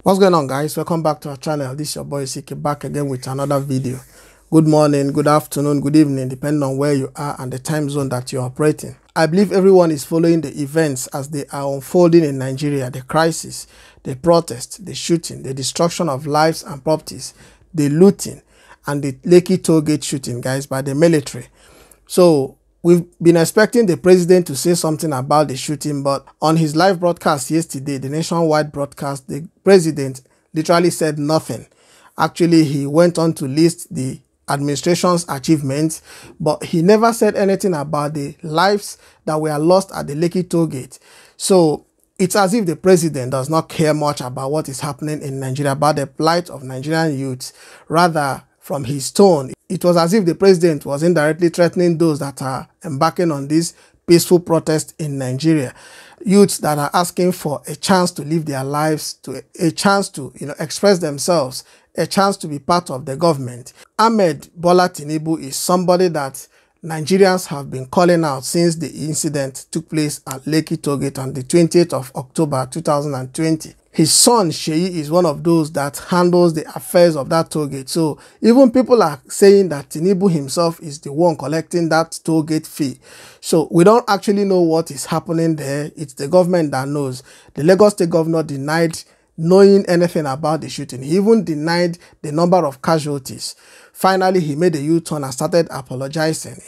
What's going on, guys? Welcome back to our channel. This is your boy Cike, back again with another video. Good morning, good afternoon, good evening, depending on where you are and the time zone that you're operating. I believe everyone is following the events as they are unfolding in Nigeria. The crisis, the protest, the shooting, the destruction of lives and properties, the looting, and the Lekki toll gate shooting, guys, by the military. So we've been expecting the president to say something about the shooting, but on his live broadcast yesterday, the nationwide broadcast, the president literally said nothing. Actually, he went on to list the administration's achievements, but he never said anything about the lives that were lost at the Lekki toll gate. So it's as if the president does not care much about what is happening in Nigeria, about the plight of Nigerian youths. Rather, from his tone, it was as if the president was indirectly threatening those that are embarking on this peaceful protest in Nigeria. Youths that are asking for a chance to live their lives, a chance to express themselves, a chance to be part of the government. Bola Tinubu is somebody that Nigerians have been calling out since the incident took place at Lekki toll gate on the 28th of October 2020. His son, Cike, is one of those that handles the affairs of that toll gate. So even people are saying that Tinubu himself is the one collecting that toll gate fee. So we don't actually know what is happening there. It's the government that knows. The Lagos State governor denied knowing anything about the shooting. He even denied the number of casualties. Finally, he made a U-turn and started apologizing.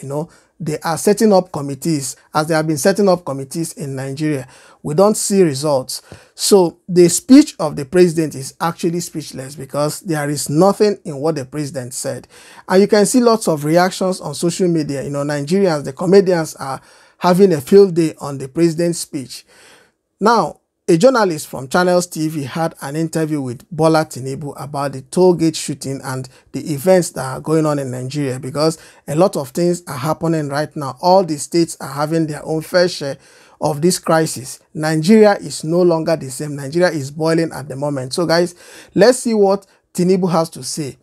They are setting up committees, as they have been setting up committees in Nigeria. We don't see results. So the speech of the president is actually speechless because there is nothing in what the president said. And you can see lots of reactions on social media. Nigerians, the comedians are having a field day on the president's speech. Now, a journalist from Channels TV had an interview with Bola Tinubu about the toll gate shooting and the events that are going on in Nigeria, because a lot of things are happening right now. All the states are having their own fair share of this crisis. Nigeria is no longer the same. Nigeria is boiling at the moment. So guys, let's see what Tinubu has to say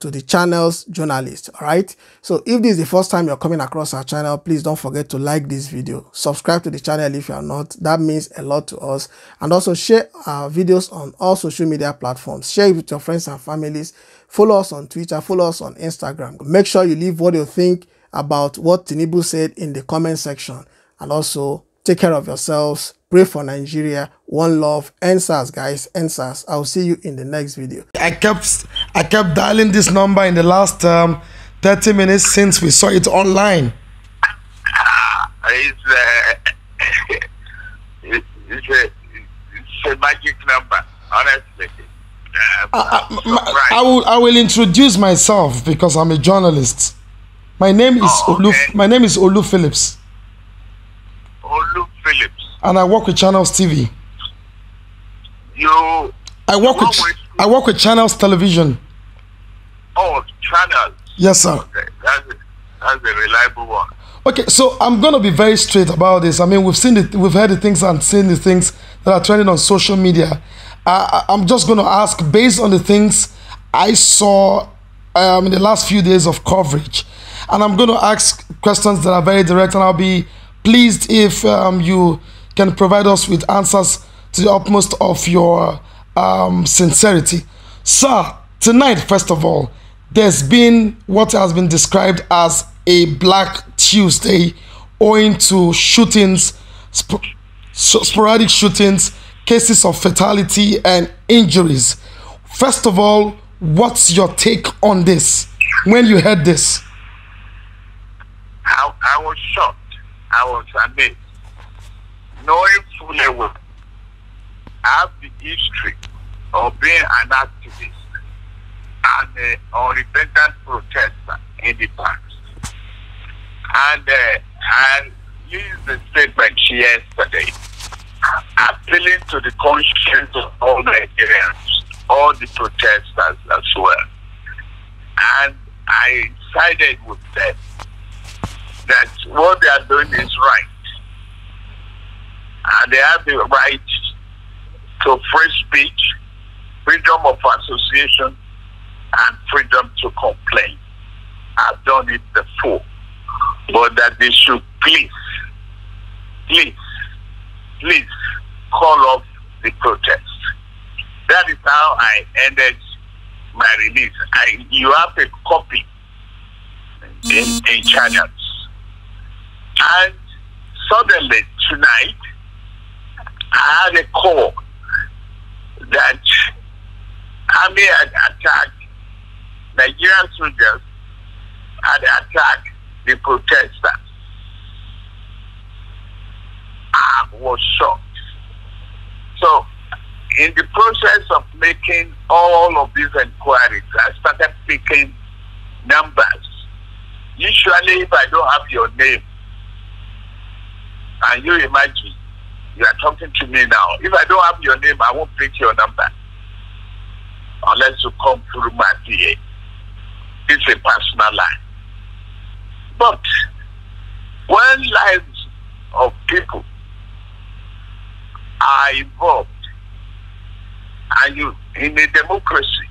to the channel's journalist. All right, so if this is the first time you're coming across our channel, please don't forget to like this video, subscribe to the channel if you are not. That means a lot to us. And also share our videos on all social media platforms. Share it with your friends and families. Follow us on Twitter, follow us on Instagram. Make sure you leave what you think about what Tinubu said in the comment section. And also take care of yourselves. Pray for Nigeria. One love. Endsars, guys. Endsars. I'll see you in the next video. I kept dialing this number in the last 30 minutes since we saw it online. It's a magic number, honestly. I will introduce myself because I'm a journalist. My name is Olu Phillips. Olu Phillips. And I work with Channels TV. I work with Channels Television. Oh, Channels. Yes, sir. Okay. That's a reliable one. Okay, so I'm gonna be very straight about this. I mean, we've heard the things and seen the things that are trending on social media. I'm just gonna ask based on the things I saw in the last few days of coverage, and I'm gonna ask questions that are very direct, and I'll be pleased if you can provide us with answers to the utmost of your sincerity. Sir, tonight, first of all, there's been what has been described as a Black Tuesday owing to shootings, sporadic shootings, cases of fatality and injuries. First of all, what's your take on this when you heard this? I was shocked. I was amazed. Knowing fully well, I have the history of being an activist and an unrepentant protester in the past. And I used the statement yesterday, appealing to the conscience of all Nigerians, all the protesters as well. And I sided with them that what they are doing is right. And they have the right to free speech, freedom of association, and freedom to complain. I've done it before. But that they should please call off the protest. That is how I ended my release. You have a copy in channels. And suddenly tonight, I had a call that army had attacked Nigerian soldiers, had attacked the protesters. I was shocked. So, in the process of making all of these inquiries, I started picking numbers. Usually, if I don't have your name, and you imagine, you are talking to me now. If I don't have your name, I won't pick your number. Unless you come through my PA. It's a personal line. But when lives of people are involved, and you in a democracy,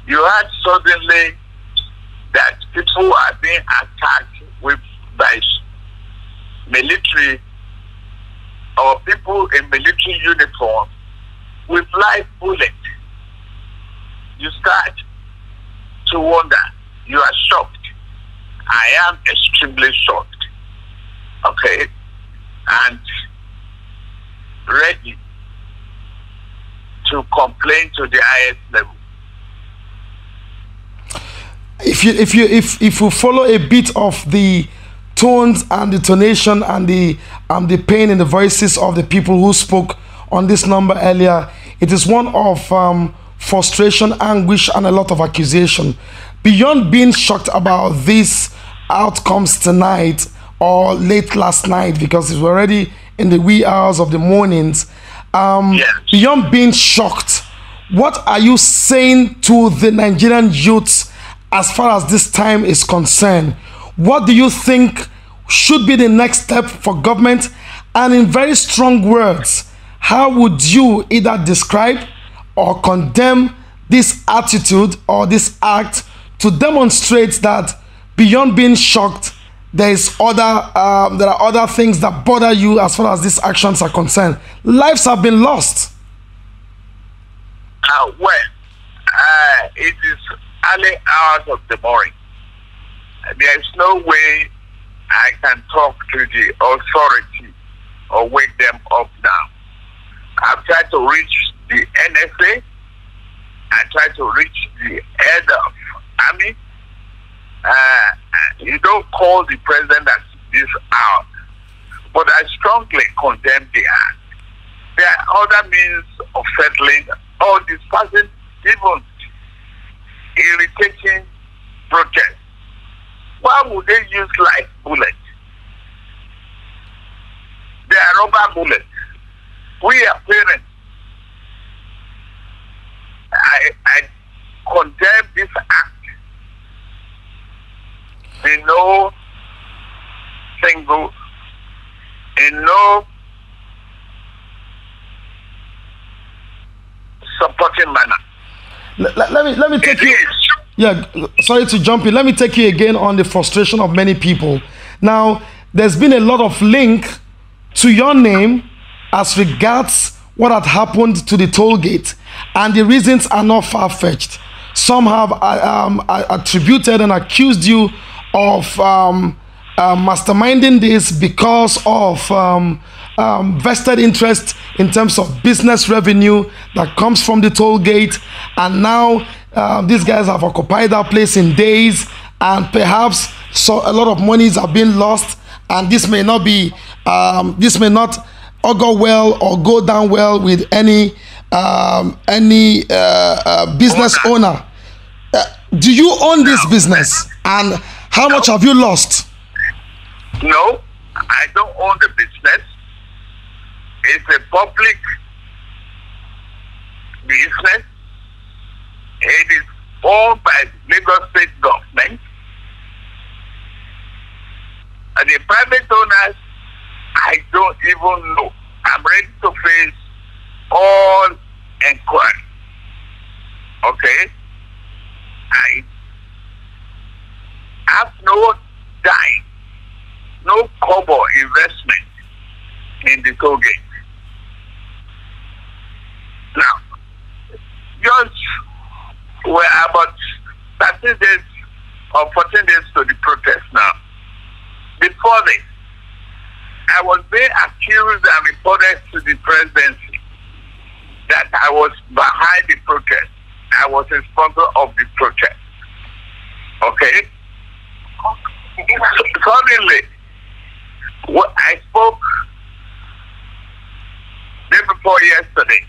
you had suddenly that people are being attacked by military or people in military uniform with live bullets. You start to wonder. You are shocked. I am extremely shocked. Okay? And ready to complain to the highest level. If you follow a bit of the tones and the tonation and the pain in the voices of the people who spoke on this number earlier, it is one of frustration, anguish, and a lot of accusation. Beyond being shocked about these outcomes tonight or late last night, because it's already in the wee hours of the mornings, Yes. beyond being shocked, what are you saying to the Nigerian youths as far as this time is concerned? What do you think should be the next step for government? And in very strong words, how would you either describe or condemn this attitude or this act to demonstrate that beyond being shocked, there are other things that bother you as far as these actions are concerned? Lives have been lost. It is early hours of the morning. There is no way I can talk to the authority or wake them up now. I've tried to reach the NSA. I tried to reach the head of army. You don't call the president at this hour. But I strongly condemn the act. There are other means of settling or dispersing even irritating protest. Why would they use live bullets? They are rubber bullets. We are parents. I condemn this act in no supporting manner. Let me take you. Yeah, sorry to jump in. Let me take you again on the frustration of many people. Now, there's been a lot of link to your name as regards what had happened to the toll gate, and the reasons are not far-fetched. Some have attributed and accused you of masterminding this because of vested interest in terms of business revenue that comes from the toll gate, and now these guys have occupied that place in days, and perhaps a lot of monies have been lost, and this may not augur well or go down well with any business owner. Do you own this business, and how much have you lost? No, I don't own the business. It's a public business. It is owned by Lagos State government. And the private owners, I don't even know. I'm ready to face all inquiry. Okay? I have no dime, no kobo investment in the toll gate. Now, we're about 13 days or 14 days to the protest now. Before this, I was being accused and reported to the presidency that I was behind the protest. I was a sponsor of the protest. Okay? Suddenly, I spoke day before yesterday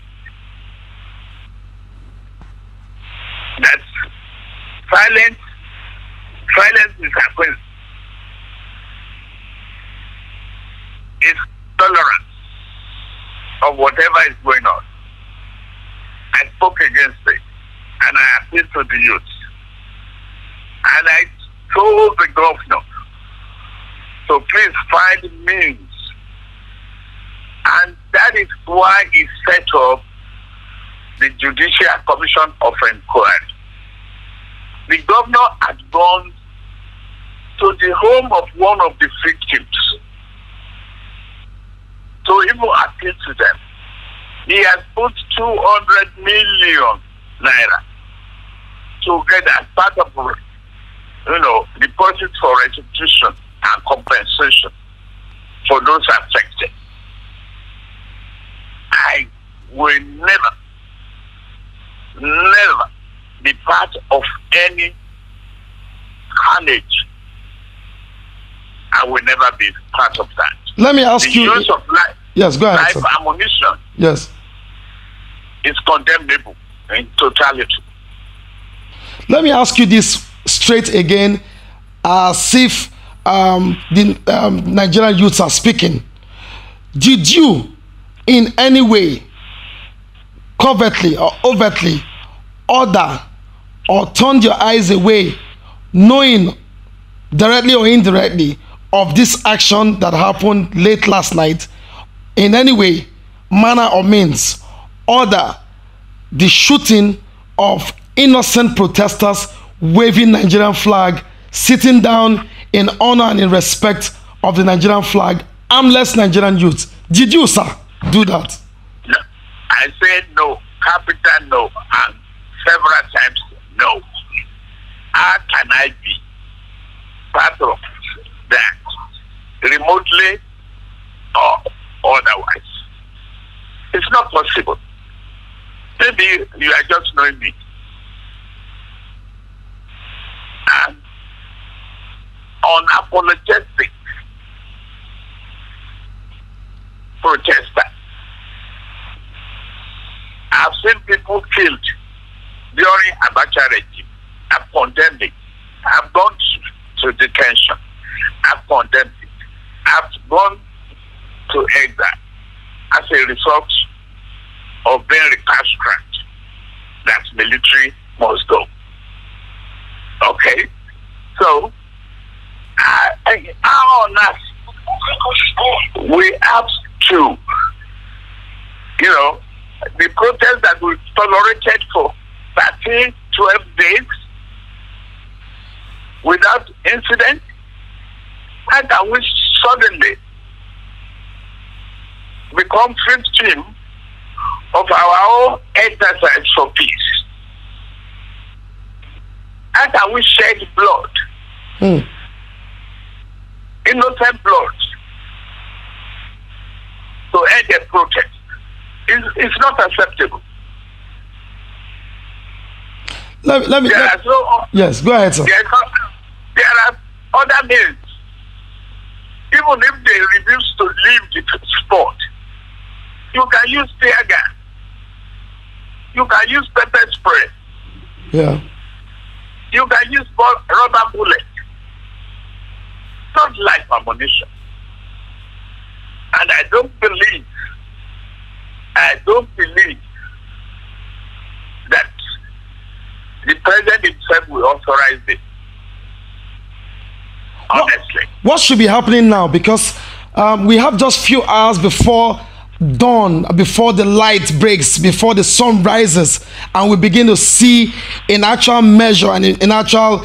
that silence is happening. It's tolerance of whatever is going on. I spoke against it and I appealed to the youth. And I told the governor to please find means. And that is why he set up the Judicial Commission of Inquiry. The governor had gone to the home of one of the victims to even appeal to them. He has put 200 million naira together as part of, deposit for restitution and compensation for those affected. I will never be part of any carnage. I will never be part of that. Let me ask you. The use of life, yes, go ahead. life ammunition, yes, is condemnable in totality. Let me ask you this straight again, as if the Nigerian youths are speaking. Did you, in any way, covertly or overtly, order or turn your eyes away, knowing directly or indirectly of this action that happened late last night, in any way, manner or means, order the shooting of innocent protesters waving Nigerian flag, sitting down in honor and in respect of the Nigerian flag, armless Nigerian youth? Did you, sir, do that? No. I said no, capital no, and several times no. How can I be part of that, remotely or otherwise? It's not possible. Maybe you are just knowing me. And unapologetic protester. I've seen people killed during Abacha regime. I've condemned it. I've gone to detention. I've condemned it. I've gone to exile as a result of being recalcitrant. That military must go. Okay? So, on us, we have to, the protest that we tolerated for 13, 12 days without incident, and that we suddenly become victim of our own exercise for peace. And that we shed blood. Innocent blood. To end the protest. It's not acceptable. Yes, go ahead, sir. There are other means. Even if they refuse to leave the spot, you can use tear gas. You can use pepper spray. Yeah. You can use rubber bullets. Not life ammunition. And I don't believe that the president himself will authorize it. Honestly. What should be happening now? Because we have just few hours before dawn, before the light breaks, before the sun rises, and we begin to see in actual measure and in actual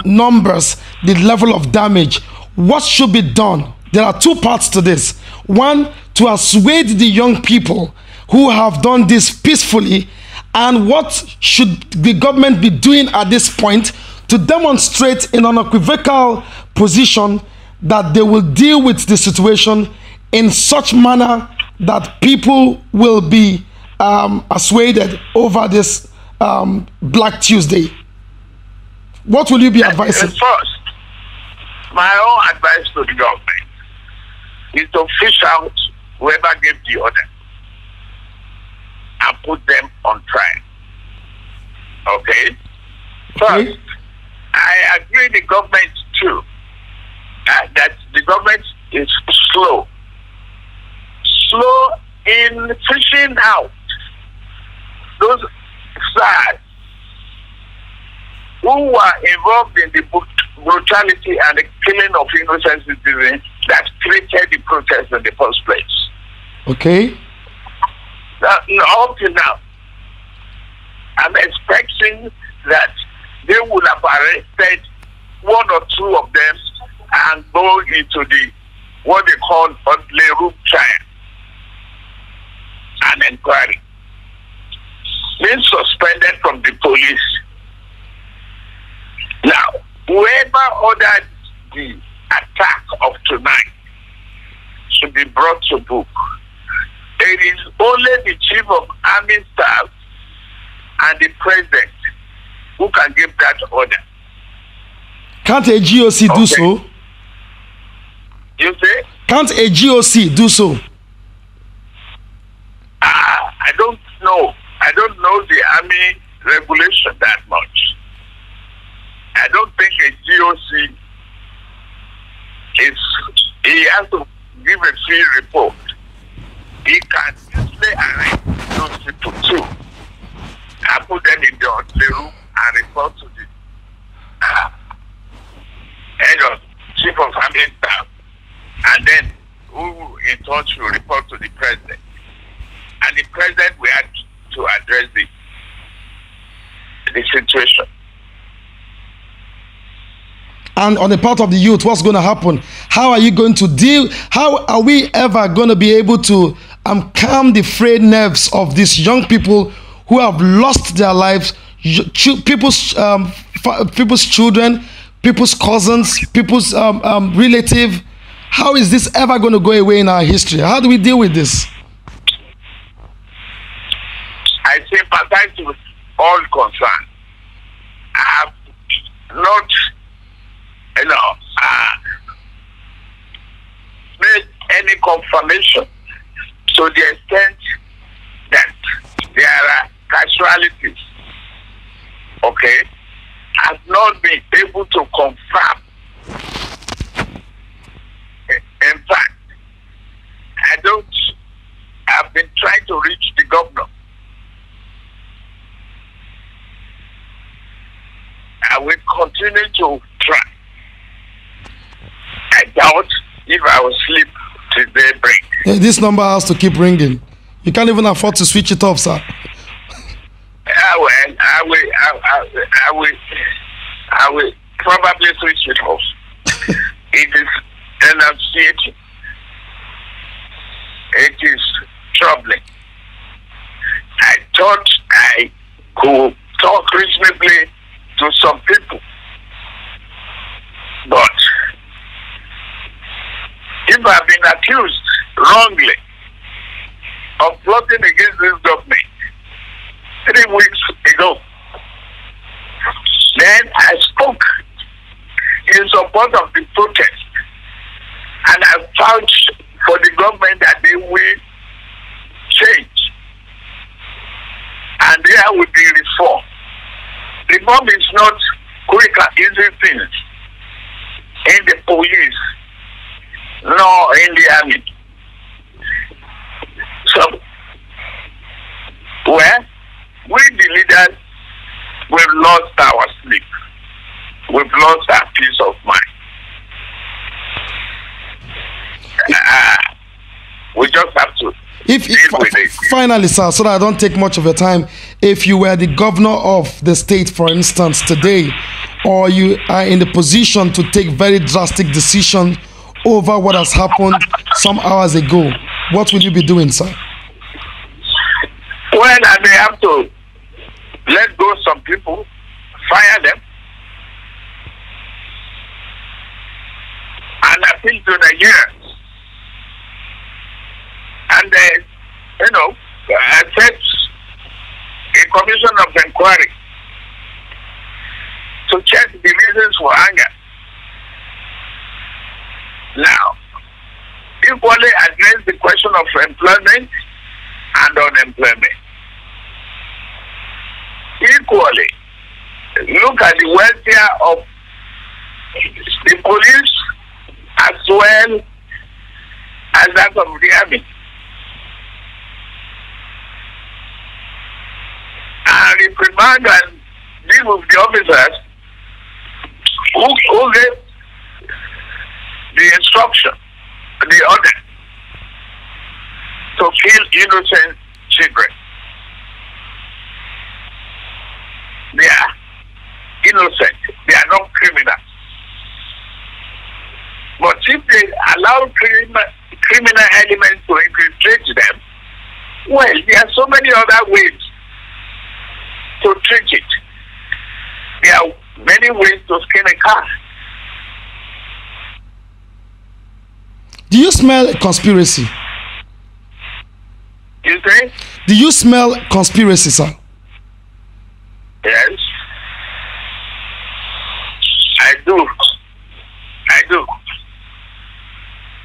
numbers the level of damage. What should be done? There are two parts to this. One, to assuage the young people who have done this peacefully And what should the government be doing at this point to demonstrate in an unequivocal position that they will deal with the situation in such manner that people will be persuaded over this Black Tuesday? What will you be advising? First, my own advice to the government is to fish out whoever gave the order and put them on trial. Okay? First, I agree the government too, that the government is slow in fishing out those SARS who were involved in the brutality and the killing of innocent citizens that created the protest in the first place. Okay. Up to now, I'm expecting that they would have arrested one or two of them and go into the what they call a room trial and inquiry. Being suspended from the police. Now, whoever ordered the attack of tonight should be brought to book. It is only the chief of army staff and the president who can give that order. Can't a GOC do so? You say? Can't a GOC do so? I don't know. I don't know the army regulation that much. I don't think a GOC he has to give a free report. He can easily arrest those people too and put them in the room and report to the head of chief of army staff, and then who in touch will report to the president, and the president will have to address the situation. And on the part of the youth, what's going to happen? How are you going to deal? How are we ever going to be able to calm the frayed nerves of these young people who have lost their lives, people's children, people's cousins, people's relative? How is this ever going to go away in our history? How do we deal with this? I sympathize with all concerned. I have not, made any confirmation to the extent that there are casualties. Okay? I've not been able to confirm. In fact, I've been trying to reach the governor. I will continue to try. I doubt if I will sleep till daybreak. Yeah, this number has to keep ringing. You can't even afford to switch it off, sir. I will probably switch it off. It is enunciating. It is troubling. I thought I could talk reasonably to some people, but if I've been accused wrongly of plotting against this government 3 weeks ago, then I spoke in support of the protest, and I vouched for the government that they will change and there will be reform. Reform is not quick and easy things in the police nor in the army. So, we the leaders, we've lost our sleep. We've lost our peace of mind. We just have to deal with it. Finally, sir, so that I don't take much of your time, if you were the governor of the state, for instance, today, or you are in the position to take very drastic decisions over what has happened some hours ago, what will you be doing, sir? Well, I may have to let go some people, fire them, and appeal to Nigerians. And set a commission of inquiry to check the reasons for anger. Now, equally address the question of employment and unemployment. Equally, look at the welfare of the police as well as that of the army. And reprimand and deal with the officers who gave the instruction, the order to kill innocent children. They are innocent. They are not criminals. But if they allow criminal elements to infiltrate them, well, there are so many other ways to treat it. There are many ways to skin a cat. Do you smell a conspiracy? You say? Do you smell conspiracy, sir? Yes. I do.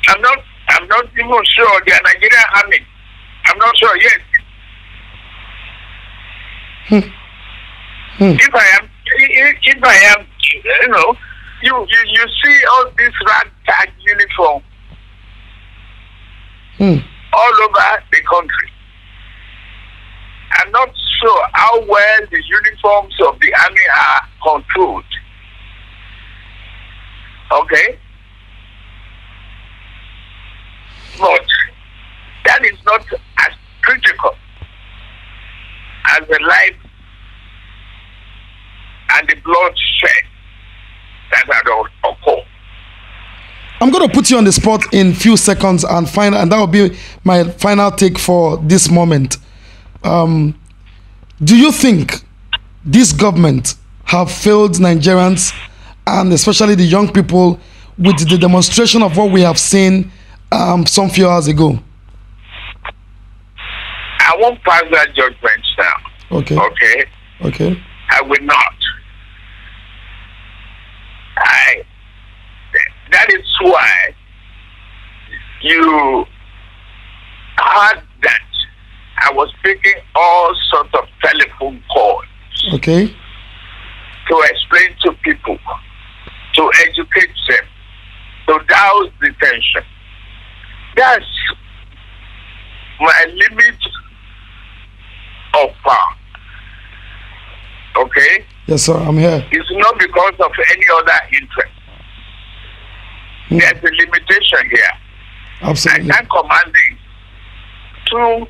I'm not even sure they are Nigerian army. I'm not sure yet. If I am, you see all this ragtag uniform all over the country. I'm not sure how well the uniforms of the army are controlled. Okay? But that is not as critical as the life and the bloodshed that had occurred. I'm going to put you on the spot in few seconds and that will be my final take for this moment. Do you think this government have failed Nigerians and especially the young people with the demonstration of what we have seen some few hours ago? I won't pass that judgment now. Okay. I will not. That is why you heard that I was making all sorts of telephone calls. Okay. To explain to people, to educate them, to douse the tension. That's my limit of power. Okay? Yes, sir, I'm here. It's not because of any other interest. There's a limitation here. Absolutely. I can't command the 2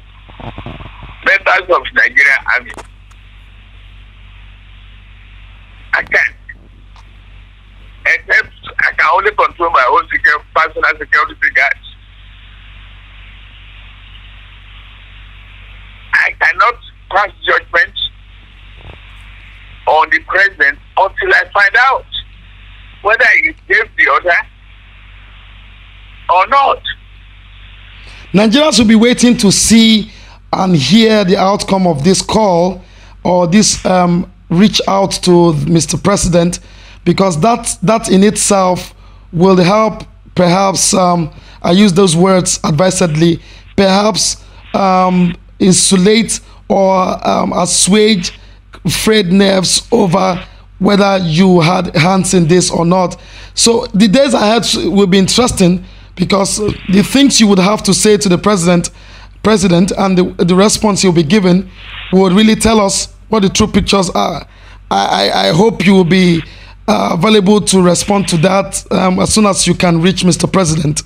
members of Nigerian army. I can't. Except I can only control my own personal security guards. I cannot pass judgment on the president until I find out whether he gave the order or not. Nigerians will be waiting to see and hear the outcome of this call or this reach out to Mr. President, because that in itself will help, perhaps, I use those words advisedly, perhaps insulate or assuage frayed nerves over whether you had hands in this or not. So the days ahead will be interesting, because the things you would have to say to the president and the response you'll be given will really tell us what the true pictures are. I hope you will be available to respond to that as soon as you can reach Mr. President,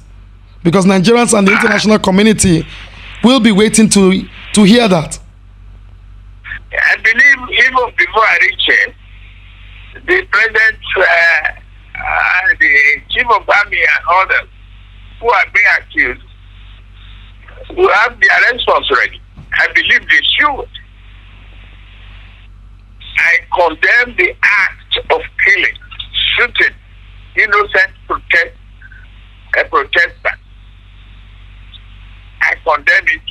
because Nigerians and the international community will be waiting to hear that. I believe even before I reach him, the president, the chief of army and others who are being accused will have their response ready. I believe they should. condemn the act of killing, shooting innocent protesters. I condemn it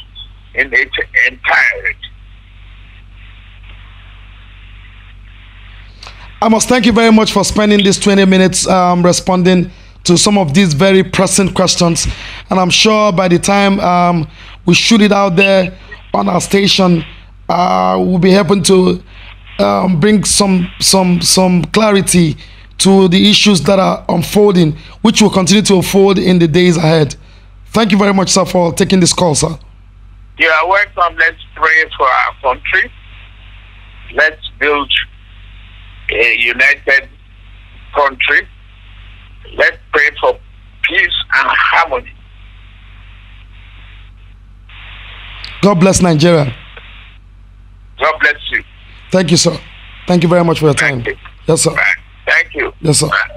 in its entirety. I must thank you very much for spending these 20 minutes responding to some of these very pressing questions. And I'm sure by the time we shoot it out there on our station, we'll be able to bring some clarity to the issues that are unfolding, which will continue to unfold in the days ahead. Thank you very much, sir, for taking this call, sir. You are welcome. Let's pray for our country. Let's build a united country. Let's pray for peace and harmony. God bless Nigeria. God bless you. Thank you, sir. Thank you very much for your time. Thank you. Yes, sir. Bye. Thank you. Yes, sir. Bye.